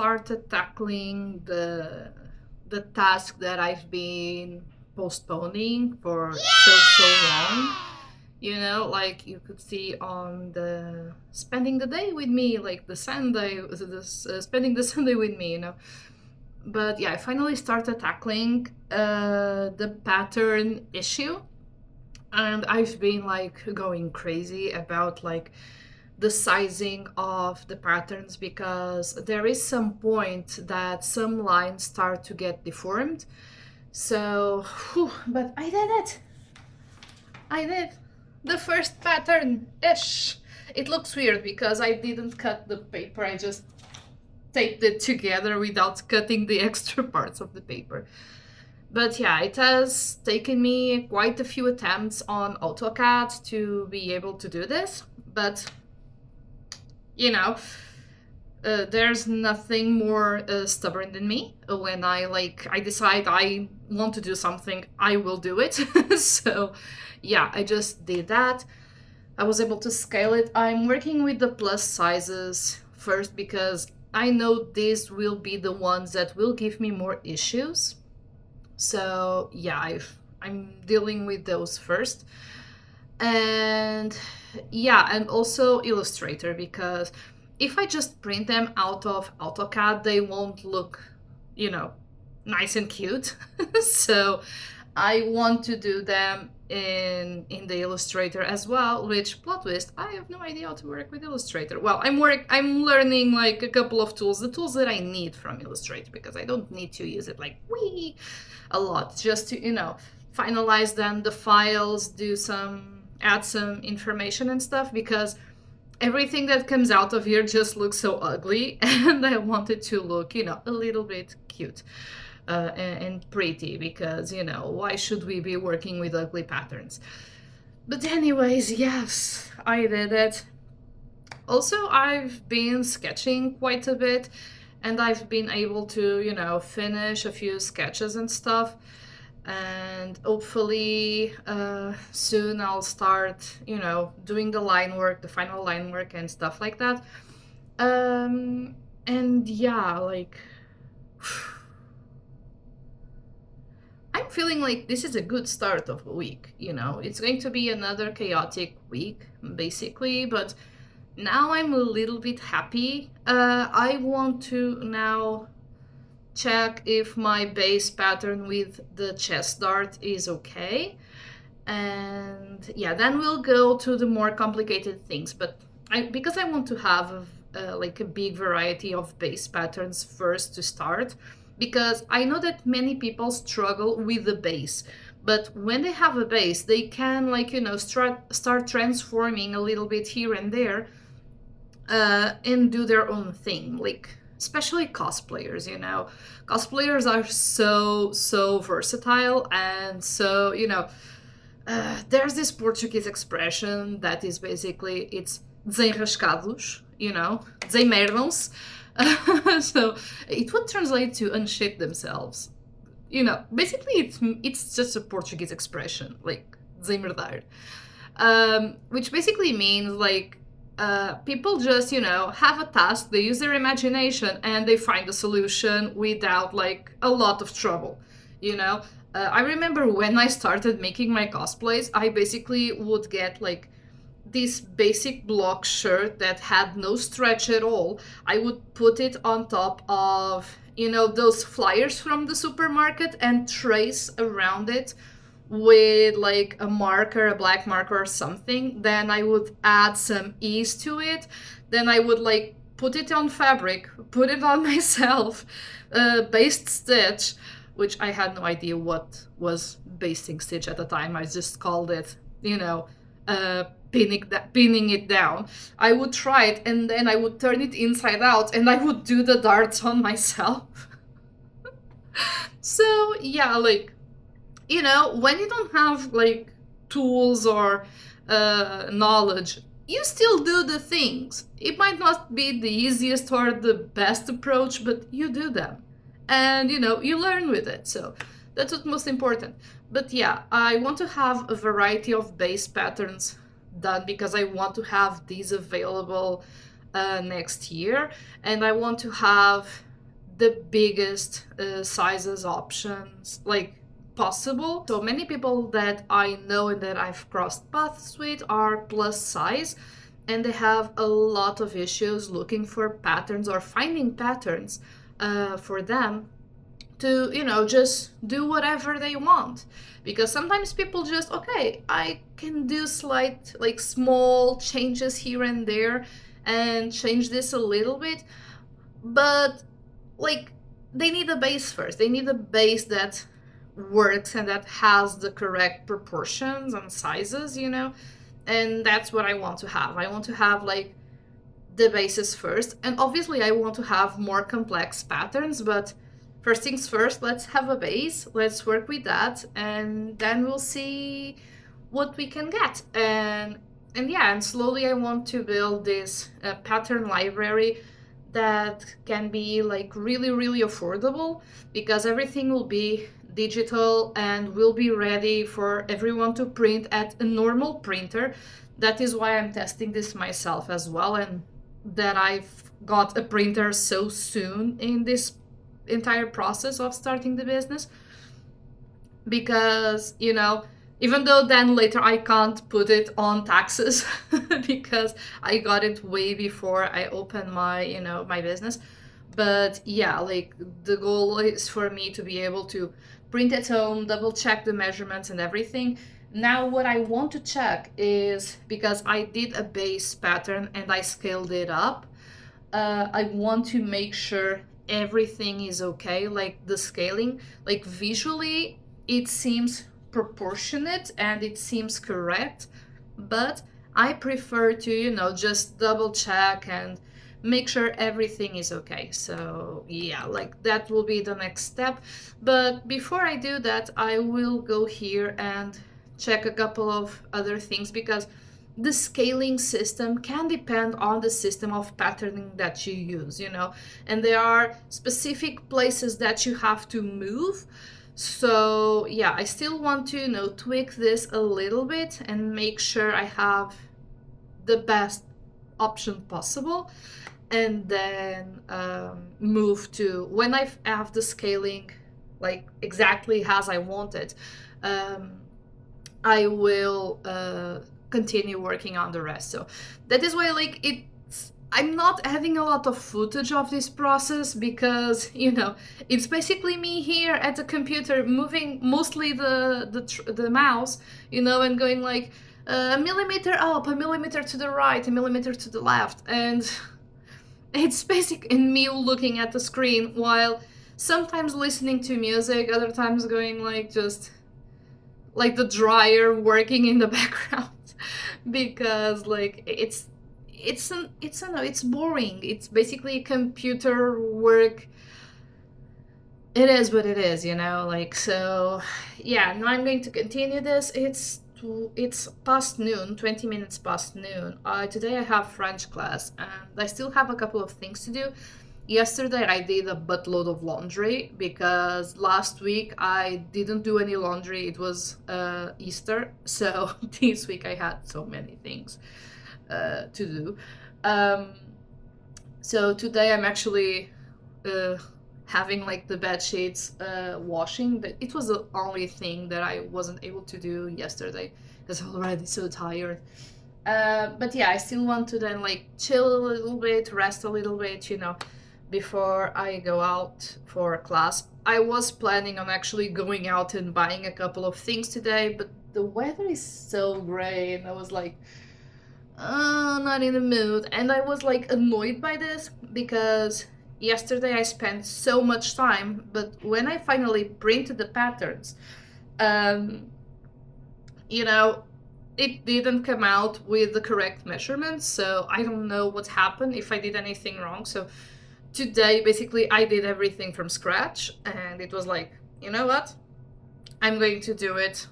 started tackling the task that I've been postponing for so long. You know, like you could see on the spending the day with me, like the Sunday, spending the Sunday with me, you know. But yeah, I finally started tackling the pattern issue, and I've been like going crazy about like the sizing of the patterns because there is some point that some lines start to get deformed. So, whew, but I did it. I did the first pattern ish. It looks weird because I didn't cut the paper. I just taped it together without cutting the extra parts of the paper. But yeah, it has taken me quite a few attempts on AutoCAD to be able to do this. But, you know, there's nothing more stubborn than me. When I decide I want to do something, I will do it. So yeah, I just did that. I was able to scale it. I'm working with the plus sizes first because I know these will be the ones that will give me more issues. So yeah, I'm dealing with those first. And yeah, and also Illustrator, because if I just print them out of AutoCAD, they won't look, you know, nice and cute. So I want to do them in the Illustrator as well, which, plot twist, I have no idea how to work with Illustrator. Well, I'm learning like a couple of tools, the tools that I need from Illustrator, because I don't need to use it like a lot, just to, you know, finalize then the files, add some information and stuff, because everything that comes out of here just looks so ugly, and I want it to look, you know, a little bit cute and pretty, because, you know, why should we be working with ugly patterns? But anyways, yes, I did it. Also, I've been sketching quite a bit, and I've been able to, you know, finish a few sketches and stuff. And hopefully soon I'll start, you know, doing the line work, the final line work and stuff like that. And yeah, like I'm feeling like this is a good start of a week, you know. It's going to be another chaotic week, basically, but now I'm a little bit happy. I want to now check if my base pattern with the chest dart is okay, and yeah, then we'll go to the more complicated things. But because I want to have like a big variety of base patterns first to start, because I know that many people struggle with the base, but when they have a base they can, like, you know, start transforming a little bit here and there and do their own thing, like especially cosplayers, you know. Cosplayers are so versatile, and so, you know, there's this Portuguese expression that is basically, it's desenrascados, you know, desemerdam-se. So it would translate to unshit themselves. You know, basically it's just a Portuguese expression, like desemerdar, which basically means like people just, you know, have a task, they use their imagination, and they find a solution without like a lot of trouble, you know. I remember when I started making my cosplays, I basically would get like this basic block shirt that had no stretch at all. I would put it on top of, you know, those flyers from the supermarket and trace around it with like a marker, a black marker or something. Then I would add some ease to it. Then I would like put it on fabric, put it on myself, baste stitch, which I had no idea what was basting stitch at the time. I just called it, you know, pinning it down. I would try it, and then I would turn it inside out, and I would do the darts on myself. So yeah, like, you know, when you don't have like tools or knowledge, you still do the things. It might not be the easiest or the best approach, but you do them, and, you know, you learn with it. So that's what's most important. But yeah, I want to have a variety of base patterns done because I want to have these available next year, and I want to have the biggest sizes options like possible. So many people that I know and that I've crossed paths with are plus size, and they have a lot of issues looking for patterns or finding patterns for them to, just do whatever they want. Because sometimes people just, okay, I can do slight, like small changes here and there and change this a little bit, but like they need a base first. They need a base that works and that has the correct proportions and sizes, and that's what I want to have. I want to have like the bases first, and obviously I want to have more complex patterns, but first things first, let's have a base, let's work with that, and then we'll see what we can get. And slowly I want to build this pattern library that can be like really, really affordable, because everything will be digital and will be ready for everyone to print at a normal printer. That is why I'm testing this myself as well, and that I've got a printer so soon in this entire process of starting the business. Because, even though then later I can't put it on taxes because I got it way before I opened my business. But yeah, like the goal is for me to be able to print at home, double check the measurements and everything. Now what I want to check is, because I did a base pattern and I scaled it up, I want to make sure everything is okay, like the scaling, like visually it seems proportionate and it seems correct, but I prefer to, just double check and make sure everything is okay. So yeah, like that will be the next step. But before I do that, I will go here and check a couple of other things, because the scaling system can depend on the system of patterning that you use, and there are specific places that you have to move. So yeah, I still want to, tweak this a little bit and make sure I have the best option possible, and then move to, when I have the scaling like exactly as I want it, I will continue working on the rest. So that is why like I'm not having a lot of footage of this process, because it's basically me here at the computer moving mostly the mouse, and going like a millimeter up, a millimeter to the right, a millimeter to the left, and it's basic in me looking at the screen while sometimes listening to music, other times going like just like the dryer working in the background because like it's boring. It's basically computer work. It is what it is, like. So yeah, now I'm going to continue this. It's past noon, 20 minutes past noon. Today I have French class and I still have a couple of things to do. Yesterday I did a buttload of laundry because last week I didn't do any laundry. It was Easter, so this week I had so many things to do. So today I'm actually having like the bed sheets washing, but it was the only thing that I wasn't able to do yesterday because I'm already so tired. But yeah, I still want to then like chill a little bit, rest a little bit, before I go out for class. I was planning on actually going out and buying a couple of things today, but the weather is so gray and I was like, oh, not in the mood. And I was like annoyed by this because yesterday I spent so much time, but when I finally printed the patterns, it didn't come out with the correct measurements. So I don't know what happened, if I did anything wrong. So today, basically, I did everything from scratch, and it was like, you know what? I'm going to do it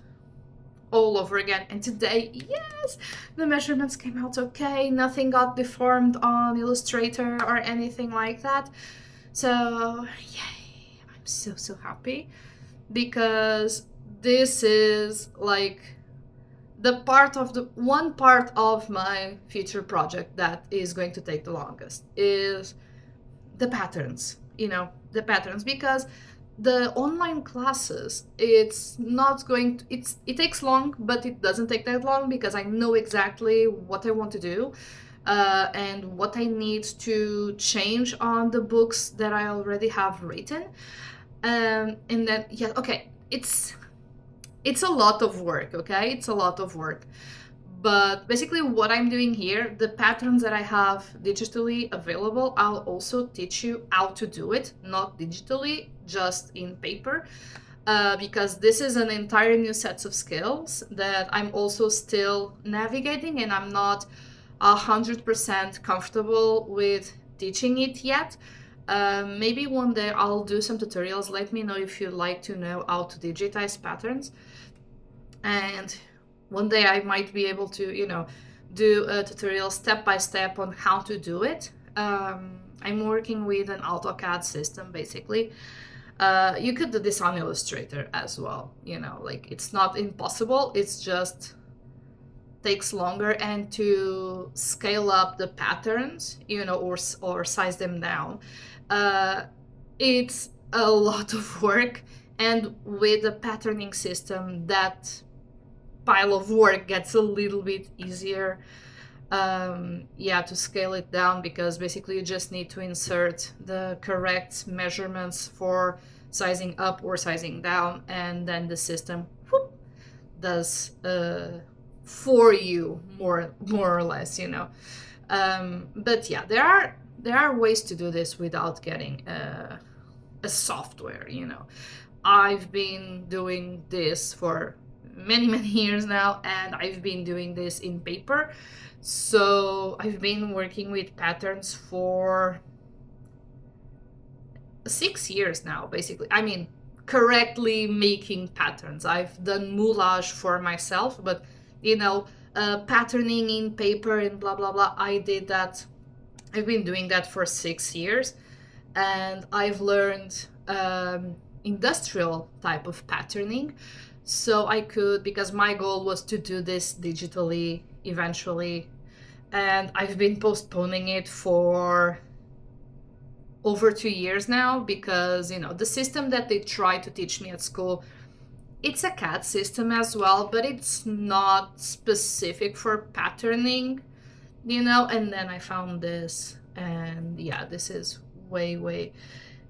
all over again. And today, yes, the measurements came out okay. Nothing got deformed on Illustrator or anything like that. So, yay, I'm so happy because this is like one part of my future project that is going to take the longest is the patterns, the the patterns, because the online classes, it's not going to, it takes long, but it doesn't take that long because I know exactly what I want to do, and what I need to change on the books that I already have written. And then, yeah, okay, it's a lot of work, okay? It's a lot of work. But basically what I'm doing here, the patterns that I have digitally available, I'll also teach you how to do it, not digitally, just in paper, because this is an entire new set of skills that I'm also still navigating, and I'm not 100% comfortable with teaching it yet. Maybe one day I'll do some tutorials. Let me know if you'd like to know how to digitize patterns. And one day I might be able to, do a tutorial step by step on how to do it. I'm working with an AutoCAD system, basically. You could do this on Illustrator as well, like it's not impossible, it's just takes longer, and to scale up the patterns, or size them down, it's a lot of work. And with the patterning system, that pile of work gets a little bit easier, to scale it down, because basically you just need to insert the correct measurements for sizing up or sizing down, and then the system does for you, more or less, but yeah, there are ways to do this without getting a software. I've been doing this for many years now, and I've been doing this in paper. So I've been working with patterns for 6 years now, basically. I mean, correctly making patterns. I've done moulage for myself, but patterning in paper and blah blah blah, I did that. I've been doing that for 6 years, and I've learned industrial type of patterning. So I could, because my goal was to do this digitally eventually, and I've been postponing it for over 2 years now, because the system that they try to teach me at school, it's a CAD system as well, but it's not specific for patterning, and then I found this, and yeah, this is way,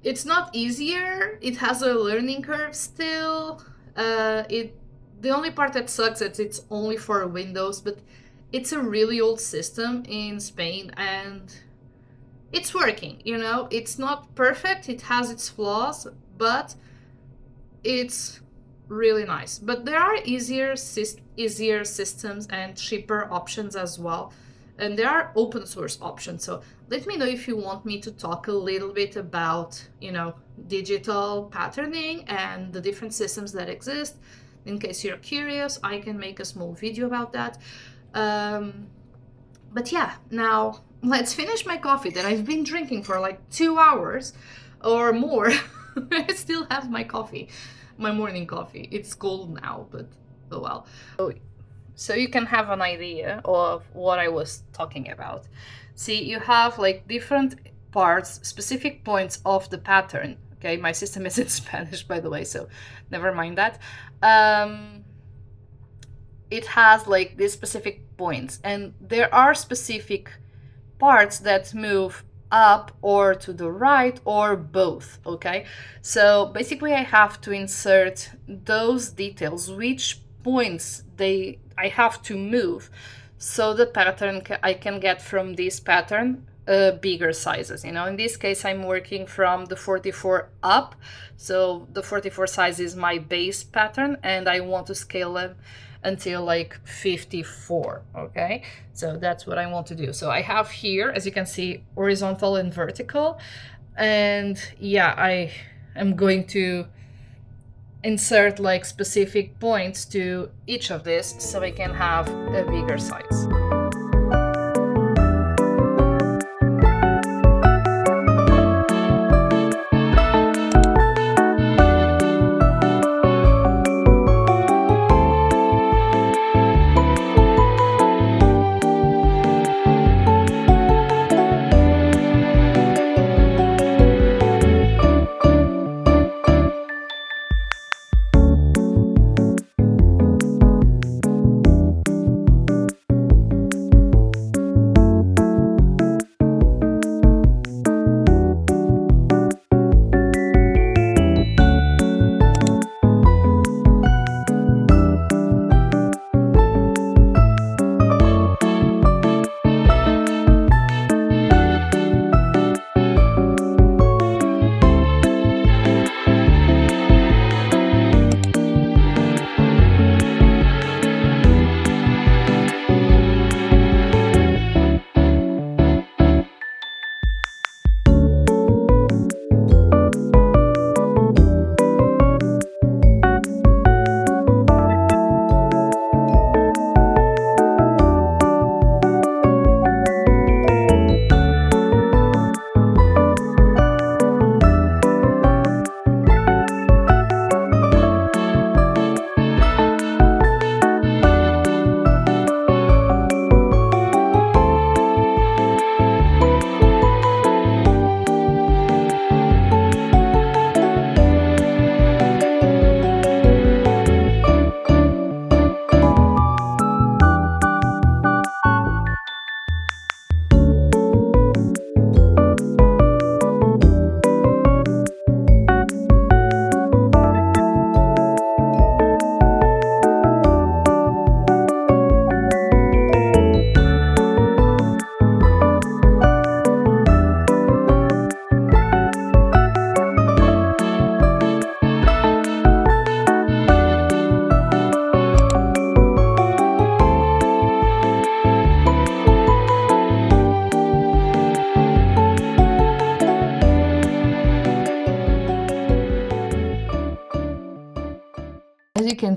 it's not easier, it has a learning curve still. The only part that sucks is it's only for Windows, but it's a really old system in Spain, and it's working, it's not perfect, it has its flaws, but it's really nice. But there are easier systems and cheaper options as well, and there are open source options. So let me know if you want me to talk a little bit about digital patterning and the different systems that exist. In case you're curious, I can make a small video about that. But yeah, now let's finish my coffee that I've been drinking for like 2 hours or more. I still have my coffee, my morning coffee. It's cold now, but oh well. So you can have an idea of what I was talking about. See, you have like different parts, specific points of the pattern. Okay, my system is in Spanish, by the way, so never mind that. It has like these specific points, and there are specific parts that move up or to the right or both. Okay, so basically I have to insert those details, which points I have to move, so the pattern I can get from this pattern bigger sizes. In this case I'm working from the 44 up, so the 44 size is my base pattern, and I want to scale them until like 54. Okay, so that's what I want to do. So I have here, as you can see, horizontal and vertical, and yeah, I am going to insert like specific points to each of this so I can have a bigger size.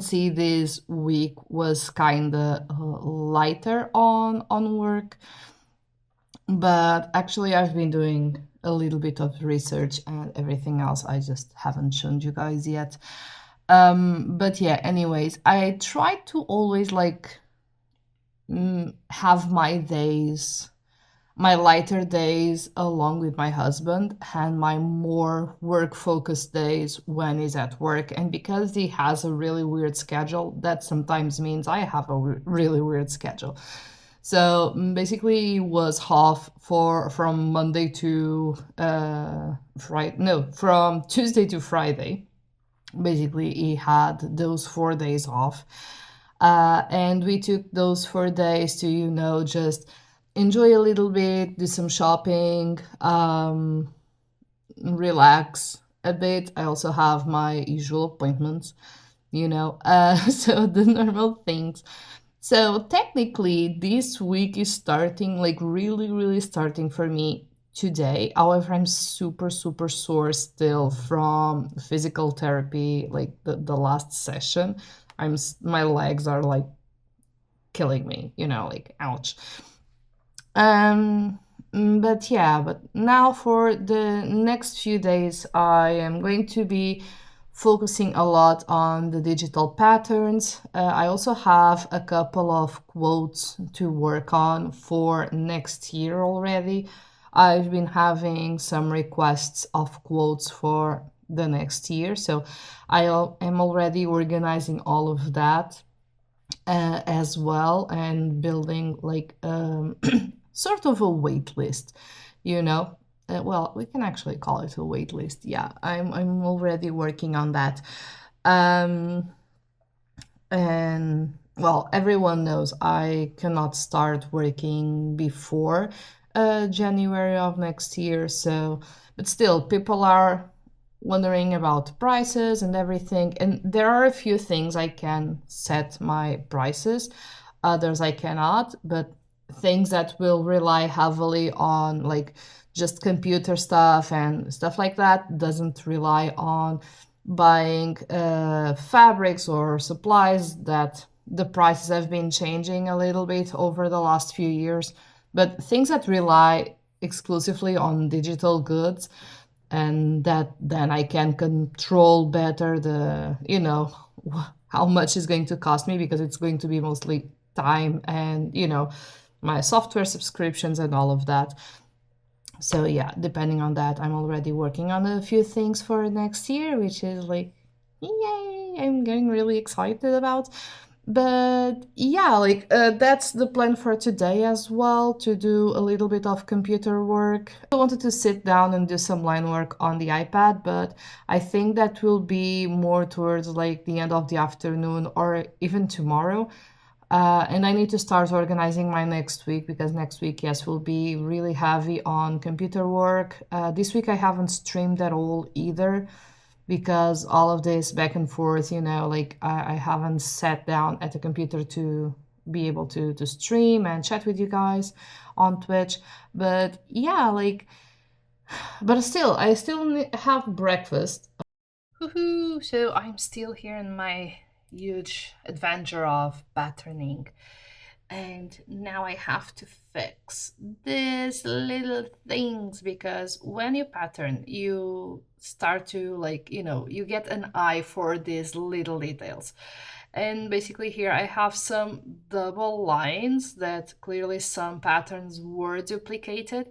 can see, this week was kind of lighter on work, but actually I've been doing a little bit of research and everything else. I just haven't shown you guys yet. But yeah, anyways, I try to always like have my days, my lighter days along with my husband, and my more work focused days when he's at work. And because he has a really weird schedule, that sometimes means I have a really weird schedule. So basically, it was half for from Monday to Friday. No, from Tuesday to Friday. Basically, he had those 4 days off, and we took those 4 days to, just enjoy a little bit, do some shopping, relax a bit. I also have my usual appointments, so the normal things. So technically, this week is starting, like really, really starting for me today. However, I'm super, super sore still from physical therapy, like the last session. My legs are like killing me, like ouch. But yeah, but now for the next few days, I am going to be focusing a lot on the digital patterns. I also have a couple of quotes to work on for next year already. I've been having some requests of quotes for the next year, so am already organizing all of that as well, and building like sort of a wait list, you know. Well, we can actually call it a wait list. Yeah, I'm already working on that. Um, and well, everyone knows I cannot start working before January of next year. So, but still, people are wondering about prices and everything. And there are a few things I can set my prices, others I cannot, but things that will rely heavily on like just computer stuff and stuff like that doesn't rely on buying fabrics or supplies, that the prices have been changing a little bit over the last few years. But things that rely exclusively on digital goods, and that then I can control better the, how much is going to cost me, because it's going to be mostly time and, my software subscriptions and all of that. So yeah, depending on that, I'm already working on a few things for next year, which is like, yay, I'm getting really excited about. But yeah, like that's the plan for today as well, to do a little bit of computer work. I wanted to sit down and do some line work on the iPad, but I think that will be more towards like the end of the afternoon or even tomorrow. And I need to start organizing my next week, because next week, yes, will be really heavy on computer work. This week I haven't streamed at all either, because all of this back and forth, like I haven't sat down at the computer to be able to stream and chat with you guys on Twitch. But yeah, like, but I still have breakfast. Woohoo! So I'm still here in my huge adventure of patterning, and now I have to fix these little things, because when you pattern, you start to like, you get an eye for these little details. And basically here I have some double lines that clearly some patterns were duplicated.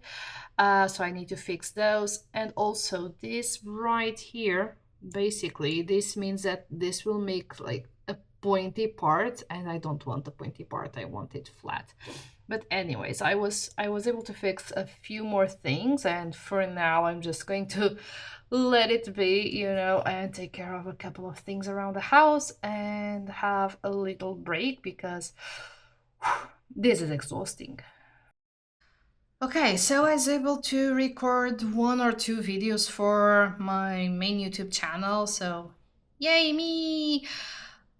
So I need to fix those. And also this right here, basically this means that this will make like a pointy part, and I don't want a pointy part, I want it flat. But anyways, I was able to fix a few more things, and for now I'm just going to let it be, and take care of a couple of things around the house and have a little break, because this is exhausting. Okay, so I was able to record 1 or 2 videos for my main YouTube channel, so yay me!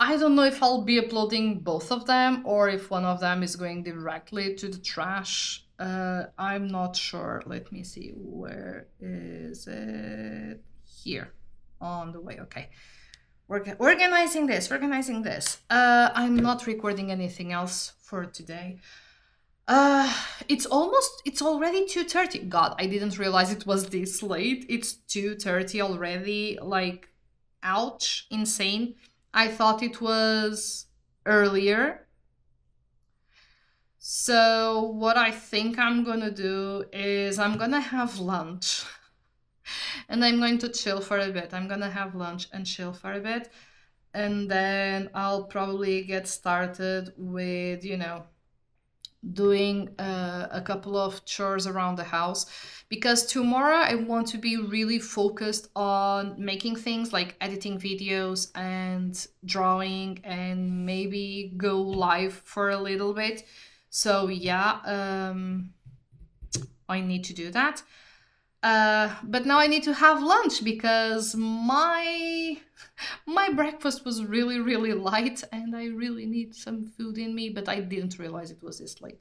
I don't know if I'll be uploading both of them or if one of them is going directly to the trash. I'm not sure. Let me see. Where is it? Here. On the way. Okay. organizing this. I'm not recording anything else for today. It's already 2:30. God, I didn't realize it was this late. It's 2:30 already. Like, ouch, insane. I thought it was earlier. So what I think I'm gonna do is I'm gonna have lunch and I'm going to chill for a bit. I'm gonna have lunch and chill for a bit, and then I'll probably get started with, doing a couple of chores around the house, because tomorrow I want to be really focused on making things like editing videos and drawing and maybe go live for a little bit. So yeah, I need to do that. But now I need to have lunch because my breakfast was really, really light and I really need some food in me, but I didn't realize it was this late.